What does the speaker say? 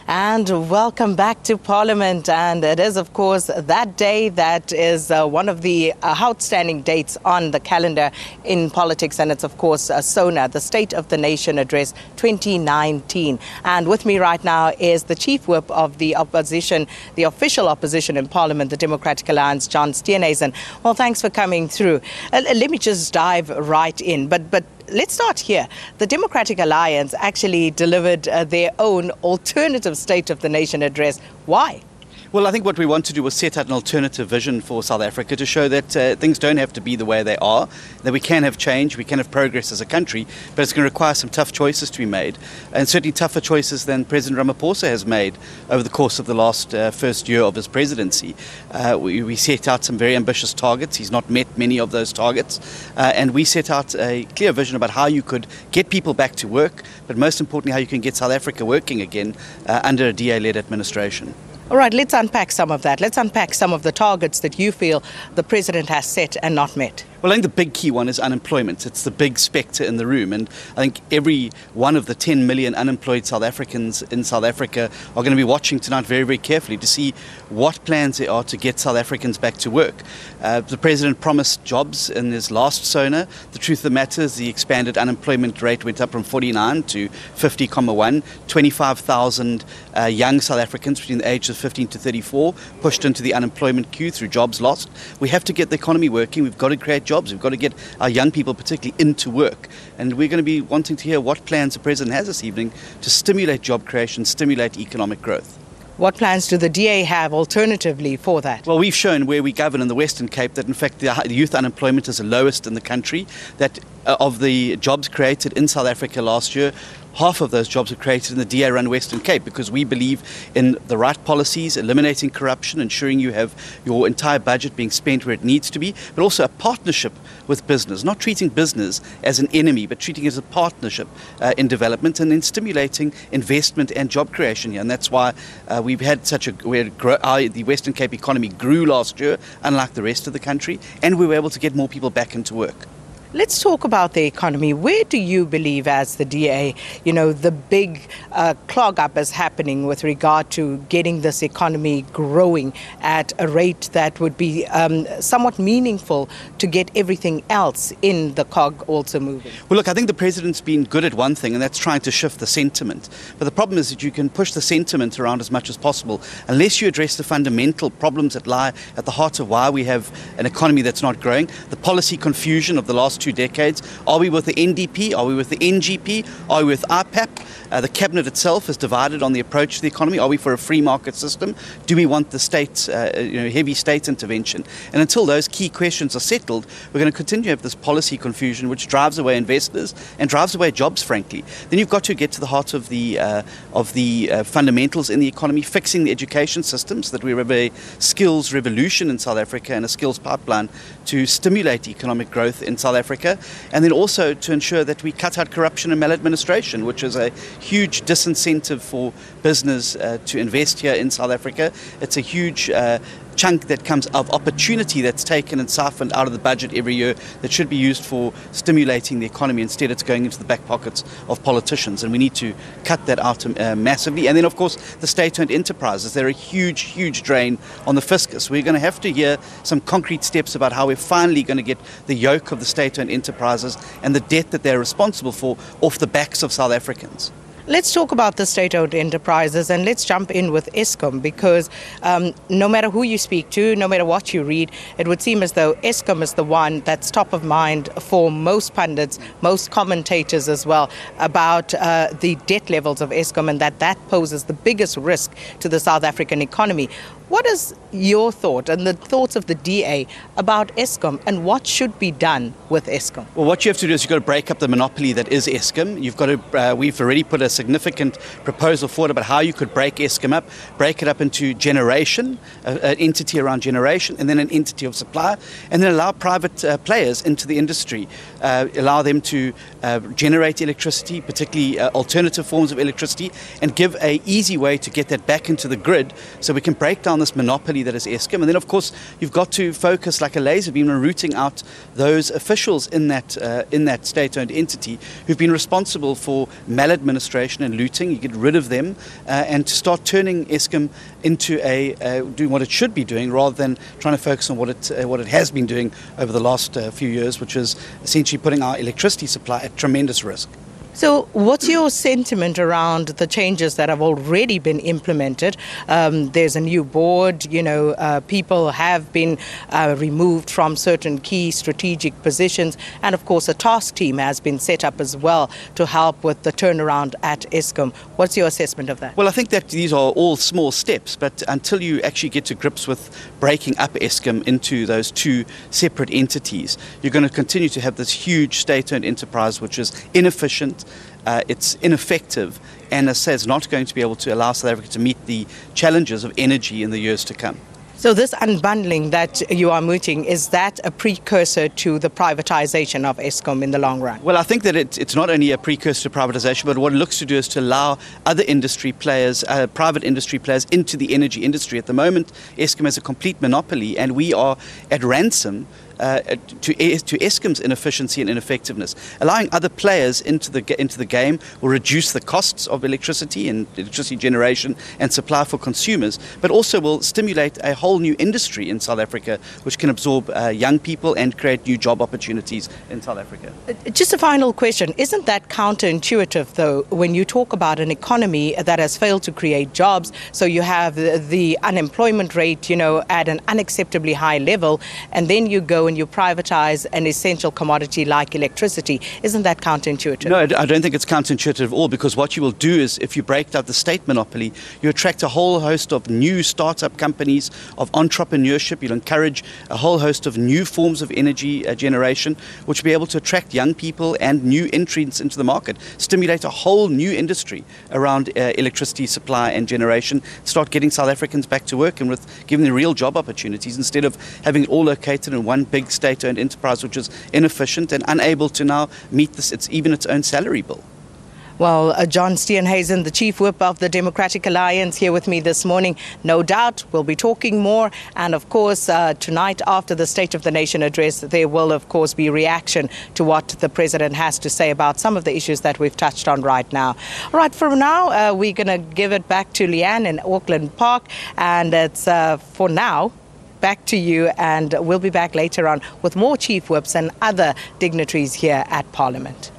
And welcome back to Parliament. And it is, of course, that day that is one of the outstanding dates on the calendar in politics. And it's, of course, SONA, the State of the Nation Address 2019. And with me right now is the Chief Whip of the opposition, the official opposition in Parliament, the Democratic Alliance, John Steenhuisen. Well, thanks for coming through. Let me just dive right in. But let's start here. The Democratic Alliance actually delivered their own alternative State of the Nation address. Why? Well, I think what we want to do was set out an alternative vision for South Africa to show that things don't have to be the way they are, that we can have change, we can have progress as a country, but it's going to require some tough choices to be made, and certainly tougher choices than President Ramaphosa has made over the course of the last first year of his presidency. We set out some very ambitious targets. He's not met many of those targets, and we set out a clear vision about how you could get people back to work, but most importantly, how you can get South Africa working again under a DA-led administration. All right, let's unpack some of that. Let's unpack some of the targets that you feel the president has set and not met. Well, I think the big key one is unemployment. It's the big spectre in the room. And I think every one of the 10 million unemployed South Africans in South Africa are going to be watching tonight very, very carefully to see what plans there are to get South Africans back to work. The president promised jobs in his last SONA. The truth of the matter is the expanded unemployment rate went up from 49 to 50,1. 25,000 young South Africans between the ages of 15 to 34 pushed into the unemployment queue through jobs lost. We have to get the economy working. We've got to create jobs. We've got to get our young people particularly into work. And we're going to be wanting to hear what plans the president has this evening to stimulate job creation, stimulate economic growth. What plans do the DA have alternatively for that? Well, we've shown where we govern in the Western Cape that in fact the youth unemployment is the lowest in the country, that of the jobs created in South Africa last year, half of those jobs were created in the DA-run Western Cape, because we believe in the right policies, eliminating corruption, ensuring you have your entire budget being spent where it needs to be, but also a partnership with business, not treating business as an enemy, but treating it as a partnership in development, and then stimulating investment and job creation here. And that's why we've had the Western Cape economy grew last year, unlike the rest of the country, and we were able to get more people back into work. Let's talk about the economy. Where do you believe, as the DA, the big clog up is happening with regard to getting this economy growing at a rate that would be somewhat meaningful to get everything else in the cog also moving? Well, look, I think the president's been good at one thing, and that's trying to shift the sentiment. But the problem is that you can push the sentiment around as much as possible unless you address the fundamental problems that lie at the heart of why we have an economy that's not growing. The policy confusion of the last 2 decades. Are we with the NDP? Are we with the NGP? Are we with IPAP? The cabinet itself is divided on the approach to the economy. Are we for a free market system? Do we want the state, heavy state intervention? And until those key questions are settled, we're going to continue to have this policy confusion, which drives away investors and drives away jobs, frankly. Then you've got to get to the heart of the fundamentals in the economy, fixing the education system so that we have a skills revolution in South Africa and a skills pipeline to stimulate economic growth in South Africa, and then also to ensure that we cut out corruption and maladministration, which is a huge disincentive for business to invest here in South Africa. It's a huge chunk that comes of opportunity that's taken and siphoned out of the budget every year that should be used for stimulating the economy. Instead, it's going into the back pockets of politicians, and we need to cut that out massively. And then, of course, the state-owned enterprises. They're a huge, huge drain on the fiscus. We're going to have to hear some concrete steps about how we're finally going to get the yoke of the state-owned enterprises and the debt that they're responsible for off the backs of South Africans. Let's talk about the state-owned enterprises, and let's jump in with Eskom, because no matter who you speak to, no matter what you read, it would seem as though Eskom is the one that's top of mind for most pundits, most commentators as well, about the debt levels of Eskom, and that poses the biggest risk to the South African economy. What is your thought and the thoughts of the DA about Eskom, and what should be done with Eskom? Well, what you have to do is you've got to break up the monopoly that is Eskom. You've got to. We've already put a significant proposal forward about how you could break Eskom up, break it up into generation, an entity around generation, and then an entity of supply, and then allow private players into the industry, allow them to generate electricity, particularly alternative forms of electricity, and give an easy way to get that back into the grid so we can break down this monopoly that is Eskom. And then, of course, you've got to focus like a laser beam on rooting out those officials in that state-owned entity who've been responsible for maladministration generation and looting. You get rid of them and to start turning Eskom into doing what it should be doing rather than trying to focus on what it has been doing over the last few years, which is essentially putting our electricity supply at tremendous risk. So what's your sentiment around the changes that have already been implemented? There's a new board, people have been removed from certain key strategic positions, and of course a task team has been set up as well to help with the turnaround at Eskom. What's your assessment of that? Well, I think that these are all small steps, but until you actually get to grips with breaking up Eskom into those two separate entities, you're going to continue to have this huge state-owned enterprise which is inefficient. It's ineffective and, as I say, it's not going to be able to allow South Africa to meet the challenges of energy in the years to come. So this unbundling that you are mooting, is that a precursor to the privatization of Eskom in the long run? Well, I think that it's not only a precursor to privatization, but what it looks to do is to allow other industry players, private industry players, into the energy industry. At the moment, Eskom has a complete monopoly, and we are at ransom to Eskom's inefficiency and ineffectiveness. Allowing other players into the game will reduce the costs of electricity and electricity generation and supply for consumers, but also will stimulate a whole new industry in South Africa which can absorb young people and create new job opportunities in South Africa. Just a final question. Isn't that counterintuitive, though, when you talk about an economy that has failed to create jobs? So you have the unemployment rate, at an unacceptably high level, and then you go and you privatize an essential commodity like electricity. Isn't that counterintuitive? No, I don't think it's counterintuitive at all, because what you will do is, if you break up the state monopoly, you attract a whole host of new startup companies, of entrepreneurship. You'll encourage a whole host of new forms of energy generation, which will be able to attract young people and new entrants into the market, stimulate a whole new industry around electricity supply and generation, start getting South Africans back to work and with giving them real job opportunities instead of having it all located in one big state-owned enterprise which is inefficient and unable to now meet its own salary bill. Well, John Steenhuisen, the Chief Whip of the Democratic Alliance, here with me this morning. No doubt we'll be talking more. And of course, tonight after the State of the Nation address, there will of course be reaction to what the President has to say about some of the issues that we've touched on right now. All right, for now, we're going to give it back to Leanne in Auckland Park. And it's for now, back to you, and we'll be back later on with more Chief Whips and other dignitaries here at Parliament.